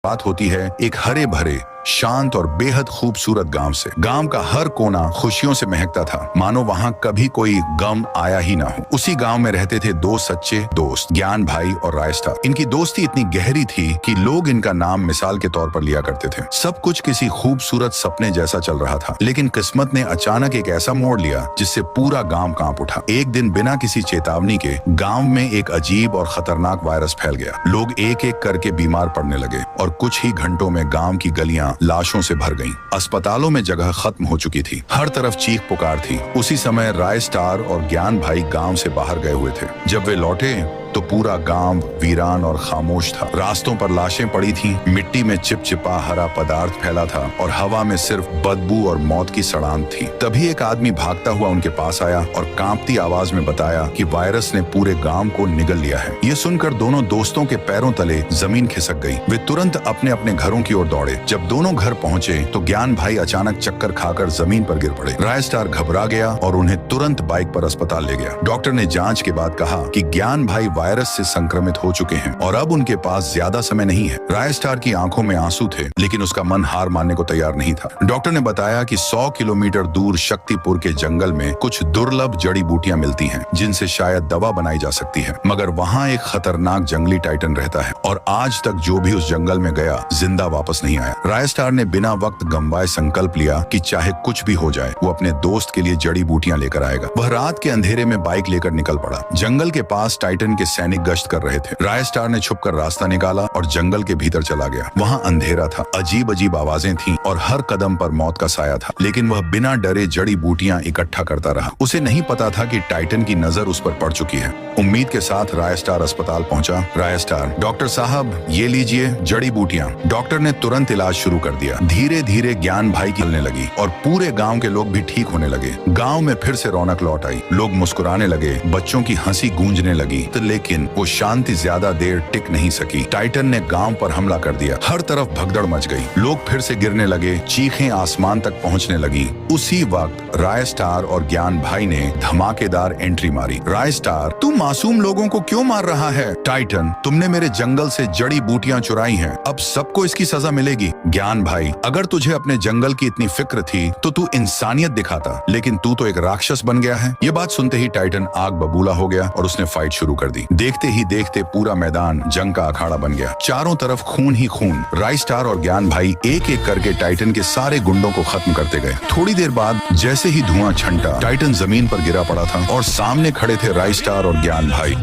बात होती है एक हरे भरे शांत और बेहद खूबसूरत गांव से। गांव का हर कोना खुशियों से महकता था, मानो वहां कभी कोई गम आया ही ना हो। उसी गांव में रहते थे दो सच्चे दोस्त, ज्ञान भाई और रायस्टार। इनकी दोस्ती इतनी गहरी थी कि लोग इनका नाम मिसाल के तौर पर लिया करते थे। सब कुछ किसी खूबसूरत सपने जैसा चल रहा था, लेकिन किस्मत ने अचानक एक ऐसा मोड़ लिया जिससे पूरा गांव कांप उठा। एक दिन बिना किसी चेतावनी के गांव में एक अजीब और खतरनाक वायरस फैल गया। लोग एक एक करके बीमार पड़ने लगे और कुछ ही घंटों में गांव की गलियां लाशों से भर गईं। अस्पतालों में जगह खत्म हो चुकी थी, हर तरफ चीख पुकार थी। उसी समय रायस्टार और ज्ञान भाई गांव से बाहर गए हुए थे। जब वे लौटे तो पूरा गांव वीरान और खामोश था। रास्तों पर लाशें पड़ी थीं, मिट्टी में चिपचिपा हरा पदार्थ फैला था और हवा में सिर्फ बदबू और मौत की सड़ांध थी। तभी एक आदमी भागता हुआ उनके पास आया और कांपती आवाज में बताया कि वायरस ने पूरे गांव को निगल लिया है। ये सुनकर दोनों दोस्तों के पैरों तले जमीन खिसक गई। वे तुरंत अपने अपने घरों की ओर दौड़े। जब दोनों घर पहुंचे तो ज्ञान भाई अचानक चक्कर खाकर जमीन पर गिर पड़े। रायस्टार घबरा गया और उन्हें तुरंत बाइक पर अस्पताल ले गया। डॉक्टर ने जांच के बाद कहा कि ज्ञान भाई वायरस से संक्रमित हो चुके हैं और अब उनके पास ज्यादा समय नहीं है। रायस्टार की आंखों में आंसू थे, लेकिन उसका मन हार मानने को तैयार नहीं था। डॉक्टर ने बताया कि 100 किलोमीटर दूर शक्तिपुर के जंगल में कुछ दुर्लभ जड़ी बूटियां मिलती हैं, जिनसे शायद दवा बनाई जा सकती है, मगर वहां एक खतरनाक जंगली टाइटन रहता है और आज तक जो भी उस जंगल में गया जिंदा वापस नहीं आया। रायस्टार ने बिना वक्त गंवाए संकल्प लिया कि चाहे कुछ भी हो जाए वो अपने दोस्त के लिए जड़ी बूटियां लेकर आएगा। वह रात के अंधेरे में बाइक लेकर निकल पड़ा। जंगल के पास टाइटन के सैनिक गश्त कर रहे थे। रायस्टार ने छुपकर रास्ता निकाला और जंगल के भीतर चला गया। वहां अंधेरा था, अजीब अजीब आवाजें थीं और हर कदम पर मौत का साया था, लेकिन वह बिना डरे जड़ी बूटियां इकट्ठा करता रहा। उसे नहीं पता था कि टाइटन की नजर उस पर पड़ चुकी है। उम्मीद के साथ रायस्टार अस्पताल पहुंचा। रायस्टार, डॉक्टर साहब ये लीजिए जड़ी बूटियां। डॉक्टर ने तुरंत इलाज शुरू कर दिया। धीरे धीरे ज्ञान भाई की चलने लगी और पूरे गांव के लोग भी ठीक होने लगे। गांव में फिर से रौनक लौट आई। लोग मुस्कुराने लगे, बच्चों की हंसी गूंजने लगी। लेकिन वो शांति ज्यादा देर टिक नहीं सकी। टाइटन ने गांव पर हमला कर दिया। हर तरफ भगदड़ मच गई। लोग फिर से गिरने लगे, चीखें आसमान तक पहुंचने लगी। उसी वक्त रायस्टार और ज्ञान भाई ने धमाकेदार एंट्री मारी। रायस्टार, तू मासूम लोगों को क्यों मार रहा है? टाइटन, तुमने मेरे जंगल से जड़ी बूटियां चुराई हैं, अब सबको इसकी सजा मिलेगी। ज्ञान भाई, अगर तुझे अपने जंगल की इतनी फिक्र थी तो तू इंसानियत दिखाता, लेकिन तू तो एक राक्षस बन गया है। ये बात सुनते ही टाइटन आग बबूला हो गया और उसने फाइट शुरू कर दी। देखते ही देखते पूरा मैदान जंग का अखाड़ा बन गया। चारों तरफ खून ही खून। रायस्टार और ज्ञान भाई एक एक करके टाइटन के सारे गुंडों को खत्म करते गए। थोड़ी देर बाद जैसे ही धुआं छंटा, टाइटन जमीन पर गिरा पड़ा था और सामने खड़े थे रायस्टार और ज्ञान भाई।